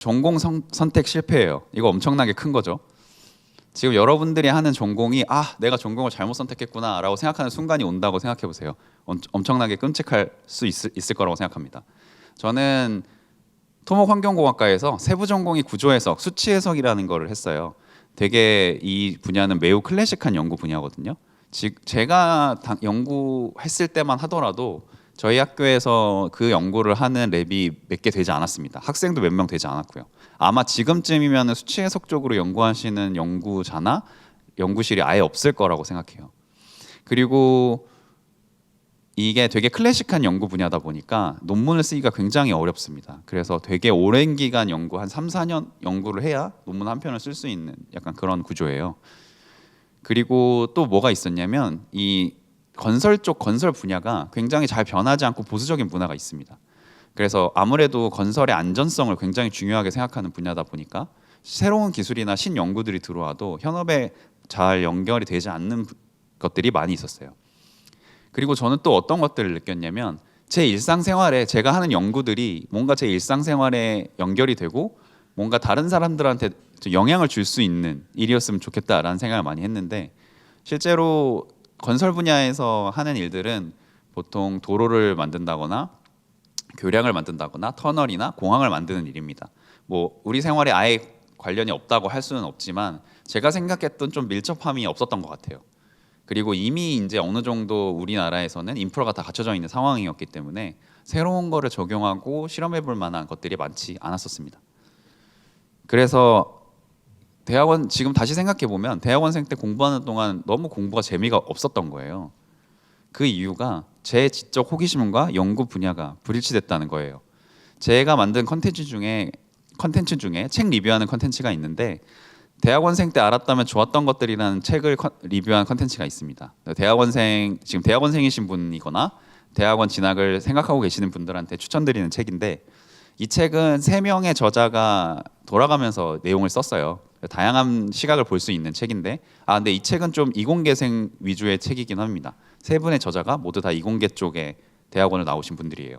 전공 선택 실패예요. 이거 엄청나게 큰 거죠. 지금 여러분들이 하는 전공이 내가 전공을 잘못 선택했구나 라고 생각하는 순간이 온다고 생각해 보세요. 엄청나게 끔찍할 수 있을 거라고 생각합니다. 저는 토목환경공학과에서 세부 전공이 구조해석, 수치 해석이라는 거를 했어요. 되게 이 분야는 매우 클래식한 연구 분야거든요. 제가 연구했을 때만 하더라도 저희 학교에서 그 연구를 하는 랩이 몇 개 되지 않았습니다. 학생도 몇 명 되지 않았고요. 아마 지금쯤이면 수치 해석 쪽으로 연구하시는 연구자나 연구실이 아예 없을 거라고 생각해요. 그리고 이게 되게 클래식한 연구 분야다 보니까 논문을 쓰기가 굉장히 어렵습니다. 그래서 되게 오랜 기간 연구, 한 3, 4년 연구를 해야 논문 한 편을 쓸 수 있는 약간 그런 구조예요. 그리고 또 뭐가 있었냐면 이 건설 분야가 굉장히 잘 변하지 않고 보수적인 문화가 있습니다. 그래서 아무래도 건설의 안전성을 굉장히 중요하게 생각하는 분야다 보니까 새로운 기술이나 신연구들이 들어와도 현업에 잘 연결이 되지 않는 것들이 많이 있었어요. 그리고 저는 또 어떤 것들을 느꼈냐면 제 일상생활에 제가 하는 연구들이 뭔가 제 일상생활에 연결이 되고 뭔가 다른 사람들한테 영향을 줄 수 있는 일이었으면 좋겠다라는 생각을 많이 했는데, 실제로 건설 분야에서 하는 일들은 보통 도로를 만든다거나 교량을 만든다거나 터널이나 공항을 만드는 일입니다. 뭐 우리 생활에 아예 관련이 없다고 할 수는 없지만 제가 생각했던 좀 밀접함이 없었던 것 같아요. 그리고 이미 이제 어느 정도 우리나라에서는 인프라가 다 갖춰져 있는 상황이었기 때문에 새로운 거를 적용하고 실험해 볼 만한 것들이 많지 않았었습니다. 그래서 대학원, 지금 다시 생각해 보면 대학원생 때 공부하는 동안 너무 공부가 재미가 없었던 거예요. 그 이유가 제 지적 호기심과 연구 분야가 불일치됐다는 거예요. 제가 만든 컨텐츠 중에 책 리뷰하는 컨텐츠가 있는데, 대학원생 때 알았다면 좋았던 것들이라는 책을 리뷰한 컨텐츠가 있습니다. 지금 대학원생이신 분이거나 대학원 진학을 생각하고 계시는 분들한테 추천드리는 책인데, 이 책은 3명의 저자가 돌아가면서 내용을 썼어요. 다양한 시각을 볼 수 있는 책인데, 근데 이 책은 좀 이공계생 위주의 책이긴 합니다. 3분의 저자가 모두 다 이공계 쪽에 대학원을 나오신 분들이에요.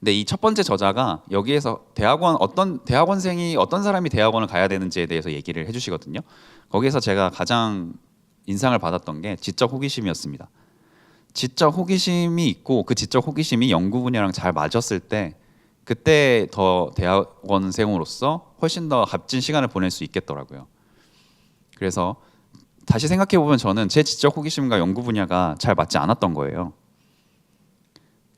근데 이 첫 번째 저자가 여기에서 대학원생이 어떤 사람이 대학원을 가야 되는지에 대해서 얘기를 해주시거든요. 거기에서 제가 가장 인상을 받았던 게 지적 호기심이었습니다. 지적 호기심이 있고 그 지적 호기심이 연구 분야랑 잘 맞았을 때, 그때 더 대학원생으로서 훨씬 더 값진 시간을 보낼 수 있겠더라고요. 그래서 다시 생각해 보면 저는 제 지적 호기심과 연구 분야가 잘 맞지 않았던 거예요.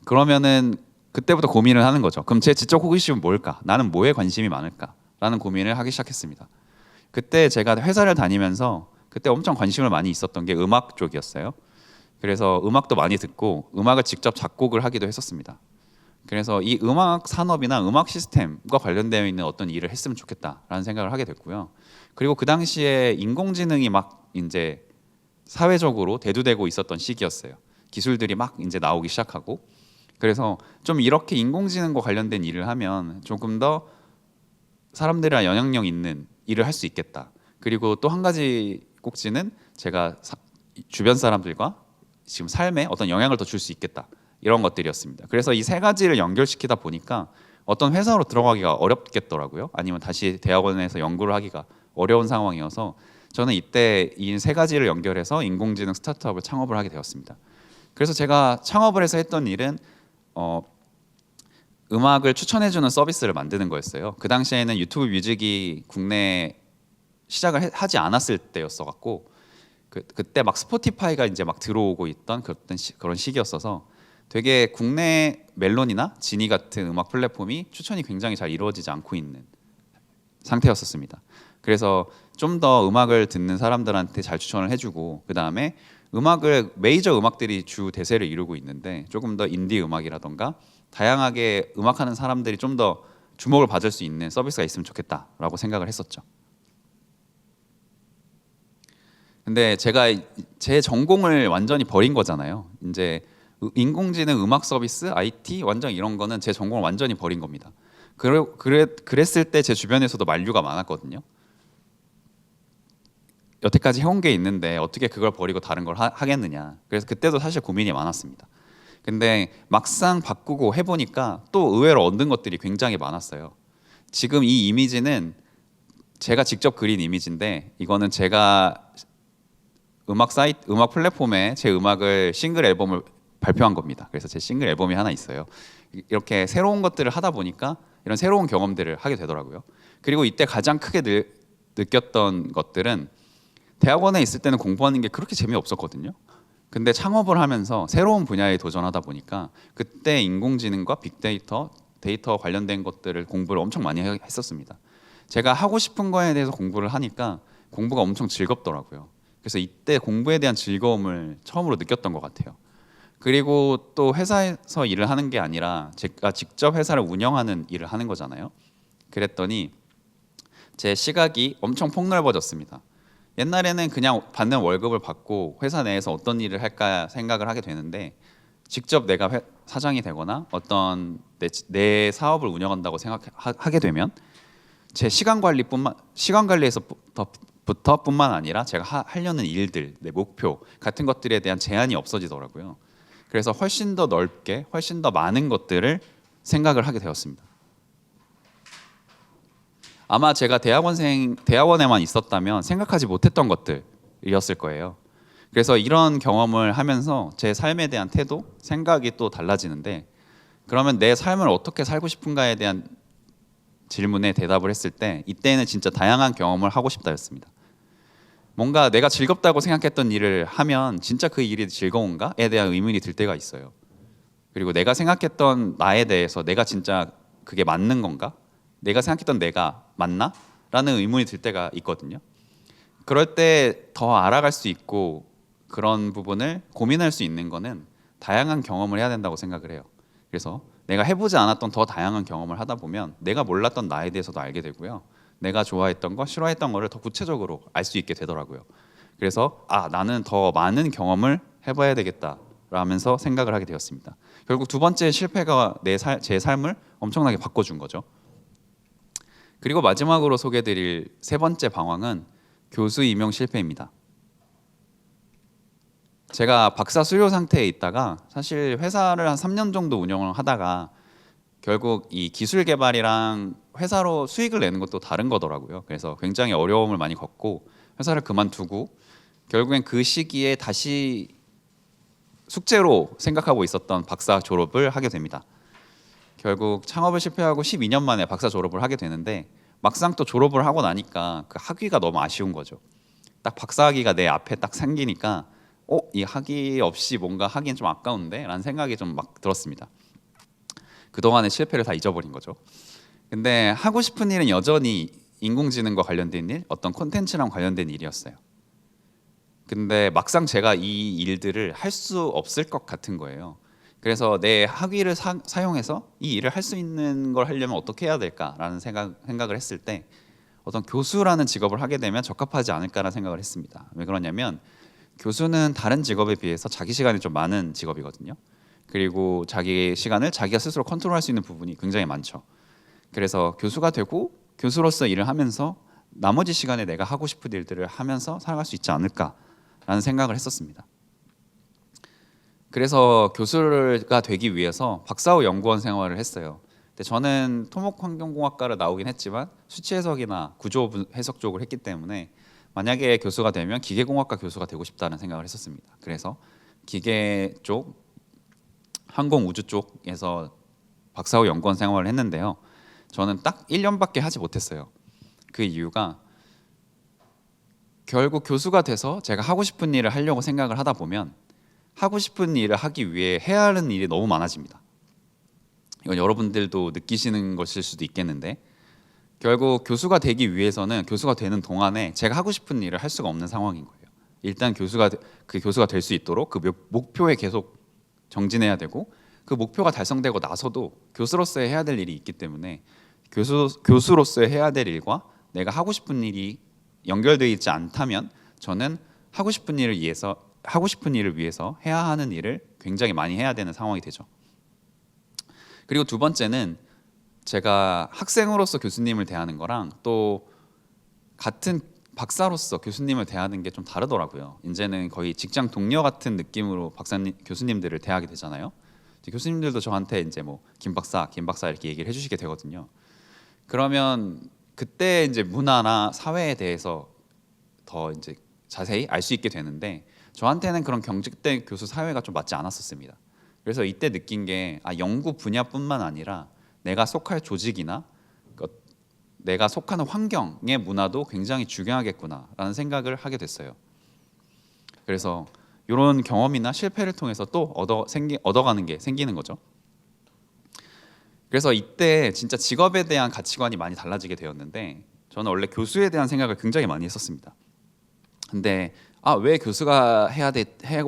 그러면은 그때부터 고민을 하는 거죠. 그럼 제 지적 호기심은 뭘까? 나는 뭐에 관심이 많을까? 라는 고민을 하기 시작했습니다. 그때 제가 회사를 다니면서 그때 엄청 관심을 많이 있었던 게 음악 쪽이었어요. 그래서 음악도 많이 듣고 음악을 직접 작곡을 하기도 했었습니다. 그래서 이 음악 산업이나 음악 시스템과 관련되어 있는 어떤 일을 했으면 좋겠다라는 생각을 하게 됐고요. 그리고 그 당시에 인공지능이 막 이제 사회적으로 대두되고 있었던 시기였어요. 기술들이 막 이제 나오기 시작하고, 그래서 좀 이렇게 인공지능과 관련된 일을 하면 조금 더 사람들이랑 영향력 있는 일을 할 수 있겠다. 그리고 또 한 가지 꼭지는 제가 주변 사람들과 지금 삶에 어떤 영향을 더 줄 수 있겠다. 이런 것들이었습니다. 그래서 이 3가지를 연결시키다 보니까 어떤 회사로 들어가기가 어렵겠더라고요. 아니면 다시 대학원에서 연구를 하기가 어려운 상황이어서 저는 이때 이 3가지를 연결해서 인공지능 스타트업을 창업을 하게 되었습니다. 그래서 제가 창업을 해서 했던 일은 음악을 추천해주는 서비스를 만드는 거였어요. 그 당시에는 유튜브 뮤직이 국내에 시작을 하지 않았을 때였어 갖고 그때 막 스포티파이가 이제 막 들어오고 있던 그런 시기였어서 되게 국내 멜론이나 지니 같은 음악 플랫폼이 추천이 굉장히 잘 이루어지지 않고 있는 상태였었습니다. 그래서 좀 더 음악을 듣는 사람들한테 잘 추천을 해주고, 그 다음에 메이저 음악들이 주 대세를 이루고 있는데 조금 더 인디 음악이라던가 다양하게 음악하는 사람들이 좀 더 주목을 받을 수 있는 서비스가 있으면 좋겠다라고 생각을 했었죠. 근데 제가 제 전공을 완전히 버린 거잖아요. 이제 인공지능 음악 서비스, IT 완전 이런 거는 제 전공을 완전히 버린 겁니다. 그랬을 때 제 주변에서도 만류가 많았거든요. 여태까지 해온 게 있는데 어떻게 그걸 버리고 다른 걸 하겠느냐. 그래서 그때도 사실 고민이 많았습니다. 근데 막상 바꾸고 해보니까 또 의외로 얻는 것들이 굉장히 많았어요. 지금 이 이미지는 제가 직접 그린 이미지인데 이거는 제가 음악 플랫폼에 제 음악을 싱글 앨범을 발표한 겁니다. 그래서 제 싱글 앨범이 하나 있어요. 이렇게 새로운 것들을 하다 보니까 이런 새로운 경험들을 하게 되더라고요. 그리고 이때 가장 크게 느꼈던 것들은 대학원에 있을 때는 공부하는 게 그렇게 재미없었거든요. 근데 창업을 하면서 새로운 분야에 도전하다 보니까 그때 인공지능과 빅데이터, 데이터 관련된 것들을 공부를 엄청 많이 했었습니다. 제가 하고 싶은 거에 대해서 공부를 하니까 공부가 엄청 즐겁더라고요. 그래서 이때 공부에 대한 즐거움을 처음으로 느꼈던 것 같아요. 그리고 또 회사에서 일을 하는 게 아니라 제가 직접 회사를 운영하는 일을 하는 거잖아요. 그랬더니 제 시각이 엄청 폭넓어졌습니다. 옛날에는 그냥 받는 월급을 받고 회사 내에서 어떤 일을 할까 생각을 하게 되는데 직접 내가 사장이 되거나 어떤 내 사업을 운영한다고 생각하게 되면 제 시간 관리에서부터뿐만 아니라 제가 하려는 일들, 내 목표 같은 것들에 대한 제한이 없어지더라고요. 그래서 훨씬 더 넓게, 훨씬 더 많은 것들을 생각을 하게 되었습니다. 아마 제가 대학원에만 있었다면 생각하지 못했던 것들이었을 거예요. 그래서 이런 경험을 하면서 제 삶에 대한 태도, 생각이 또 달라지는데 그러면 내 삶을 어떻게 살고 싶은가에 대한 질문에 대답을 했을 때 이때는 진짜 다양한 경험을 하고 싶다였습니다. 뭔가 내가 즐겁다고 생각했던 일을 하면 진짜 그 일이 즐거운가에 대한 의문이 들 때가 있어요. 그리고 내가 생각했던 나에 대해서 내가 진짜 그게 맞는 건가? 내가 생각했던 내가 맞나? 라는 의문이 들 때가 있거든요. 그럴 때 더 알아갈 수 있고 그런 부분을 고민할 수 있는 거는 다양한 경험을 해야 된다고 생각을 해요. 그래서 내가 해보지 않았던 더 다양한 경험을 하다 보면 내가 몰랐던 나에 대해서도 알게 되고요. 내가 좋아했던 거, 싫어했던 거를 더 구체적으로 알 수 있게 되더라고요. 그래서 나는 더 많은 경험을 해봐야 되겠다라면서 생각을 하게 되었습니다. 결국 두 번째 실패가 제 삶을 엄청나게 바꿔준 거죠. 그리고 마지막으로 소개해드릴 세 번째 방황은 교수 임용 실패입니다. 제가 박사 수료 상태에 있다가 사실 회사를 한 3년 정도 운영을 하다가 결국 이 기술 개발이랑 회사로 수익을 내는 것도 다른 거더라고요. 그래서 굉장히 어려움을 많이 겪고 회사를 그만두고 결국엔 그 시기에 다시 숙제로 생각하고 있었던 박사 졸업을 하게 됩니다. 결국 창업을 실패하고 12년 만에 박사 졸업을 하게 되는데 막상 또 졸업을 하고 나니까 그 학위가 너무 아쉬운 거죠. 딱 박사 학위가 내 앞에 딱 생기니까 이 학위 없이 뭔가 하기엔 좀 아까운데 라는 생각이 좀 막 들었습니다. 그동안의 실패를 다 잊어버린 거죠. 근데 하고 싶은 일은 여전히 인공지능과 관련된 일, 어떤 콘텐츠랑 관련된 일이었어요. 근데 막상 제가 이 일들을 할 수 없을 것 같은 거예요. 그래서 내 학위를 사용해서 이 일을 할 수 있는 걸 하려면 어떻게 해야 될까라는 생각을 했을 때 어떤 교수라는 직업을 하게 되면 적합하지 않을까라는 생각을 했습니다. 왜 그러냐면 교수는 다른 직업에 비해서 자기 시간이 좀 많은 직업이거든요. 그리고 자기 시간을 자기가 스스로 컨트롤할 수 있는 부분이 굉장히 많죠. 그래서 교수가 되고 교수로서 일을 하면서 나머지 시간에 내가 하고 싶은 일들을 하면서 살아갈 수 있지 않을까라는 생각을 했었습니다. 그래서 교수가 되기 위해서 박사 후 연구원 생활을 했어요. 근데 저는 토목환경공학과를 나오긴 했지만 수치 해석이나 구조 해석 쪽을 했기 때문에 만약에 교수가 되면 기계공학과 교수가 되고 싶다는 생각을 했었습니다. 그래서 기계 쪽, 항공 우주 쪽에서 박사 후 연구원 생활을 했는데요. 저는 딱 1년밖에 하지 못했어요. 그 이유가 결국 교수가 돼서 제가 하고 싶은 일을 하려고 생각을 하다 보면 하고 싶은 일을 하기 위해 해야 하는 일이 너무 많아집니다. 이건 여러분들도 느끼시는 것일 수도 있겠는데 결국 교수가 되기 위해서는 교수가 되는 동안에 제가 하고 싶은 일을 할 수가 없는 상황인 거예요. 일단 교수가 될 수 있도록 그 목표에 계속 정진해야 되고 그 목표가 달성되고 나서도 교수로서의 해야 될 일이 있기 때문에 교수로서의 해야 될 일과 내가 하고 싶은 일이 연결되어 있지 않다면 저는 하고 싶은 일을 위해서 해야 하는 일을 굉장히 많이 해야 되는 상황이 되죠. 그리고 두 번째는 제가 학생으로서 교수님을 대하는 거랑 또 같은 박사로서 교수님을 대하는 게 좀 다르더라고요. 이제는 거의 직장 동료 같은 느낌으로 교수님들을 대하게 되잖아요. 교수님들도 저한테 이제 뭐 김 박사 이렇게 얘기를 해주시게 되거든요. 그러면 그때 이제 문화나 사회에 대해서 더 이제 자세히 알 수 있게 되는데 저한테는 그런 경직된 교수 사회가 좀 맞지 않았었습니다. 그래서 이때 느낀 게 연구 분야뿐만 아니라 내가 속할 조직이나 내가 속하는 환경의 문화도 굉장히 중요하겠구나라는 생각을 하게 됐어요. 그래서 이런 경험이나 실패를 통해서 또 얻어가는 게 생기는 거죠. 그래서 이때 진짜 직업에 대한 가치관이 많이 달라지게 되었는데 저는 원래 교수에 대한 생각을 굉장히 많이 했었습니다. 근데 왜 교수가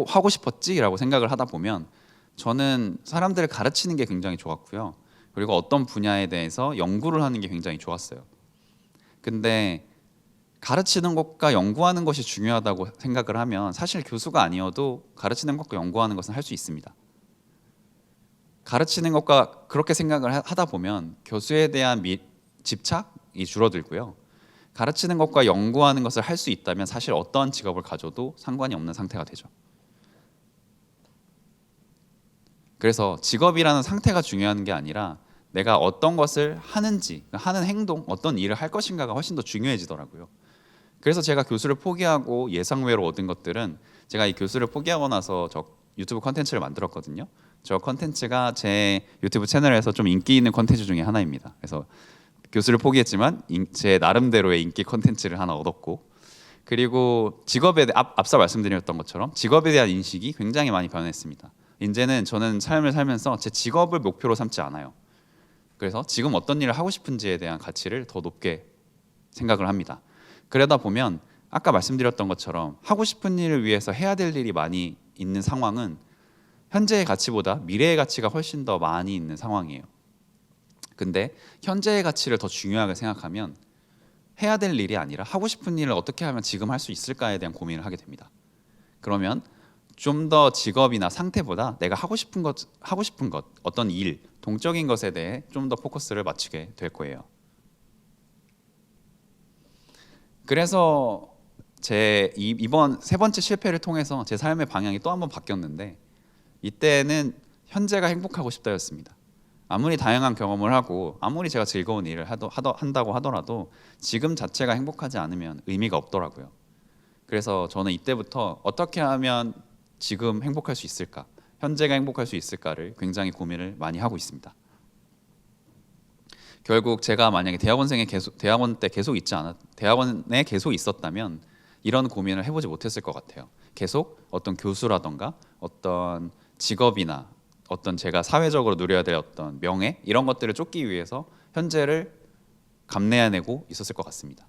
하고 싶었지라고 생각을 하다 보면 저는 사람들을 가르치는 게 굉장히 좋았고요. 그리고 어떤 분야에 대해서 연구를 하는 게 굉장히 좋았어요. 근데 가르치는 것과 연구하는 것이 중요하다고 생각을 하면 사실 교수가 아니어도 가르치는 것과 연구하는 것은 할 수 있습니다. 가르치는 것과 그렇게 생각을 하다 보면 교수에 대한 집착이 줄어들고요. 가르치는 것과 연구하는 것을 할 수 있다면 사실 어떠한 직업을 가져도 상관이 없는 상태가 되죠. 그래서 직업이라는 상태가 중요한 게 아니라 내가 어떤 것을 하는지, 하는 행동, 어떤 일을 할 것인가가 훨씬 더 중요해지더라고요. 그래서 제가 교수를 포기하고 예상외로 얻은 것들은 제가 이 교수를 포기하고 나서 저 유튜브 컨텐츠를 만들었거든요. 저 컨텐츠가 제 유튜브 채널에서 좀 인기 있는 컨텐츠 중에 하나입니다. 그래서 교수를 포기했지만 제 나름대로의 인기 컨텐츠를 하나 얻었고, 그리고 앞서 말씀드렸던 것처럼 직업에 대한 인식이 굉장히 많이 변했습니다. 이제는 저는 삶을 살면서 제 직업을 목표로 삼지 않아요. 그래서 지금 어떤 일을 하고 싶은지에 대한 가치를 더 높게 생각을 합니다. 그러다 보면 아까 말씀드렸던 것처럼 하고 싶은 일을 위해서 해야 될 일이 많이 있는 상황은 현재의 가치보다 미래의 가치가 훨씬 더 많이 있는 상황이에요. 근데 현재의 가치를 더 중요하게 생각하면 해야 될 일이 아니라 하고 싶은 일을 어떻게 하면 지금 할 수 있을까에 대한 고민을 하게 됩니다. 그러면 좀 더 직업이나 상태보다 내가 하고 싶은 것, 어떤 일, 동적인 것에 대해 좀 더 포커스를 맞추게 될 거예요. 그래서 이번 세 번째 실패를 통해서 제 삶의 방향이 또 한 번 바뀌었는데 이때는 현재가 행복하고 싶다였습니다. 아무리 다양한 경험을 하고 아무리 제가 즐거운 일을 한다고 하더라도 지금 자체가 행복하지 않으면 의미가 없더라고요. 그래서 저는 이때부터 어떻게 하면 지금 행복할 수 있을까, 현재가 행복할 수 있을까를 굉장히 고민을 많이 하고 있습니다. 결국 제가 만약에 대학원에 계속 있었다면 이런 고민을 해보지 못했을 것 같아요. 계속 어떤 교수라던가 어떤 직업이나 어떤 제가 사회적으로 누려야 될 어떤 명예 이런 것들을 쫓기 위해서 현재를 감내해내고 있었을 것 같습니다.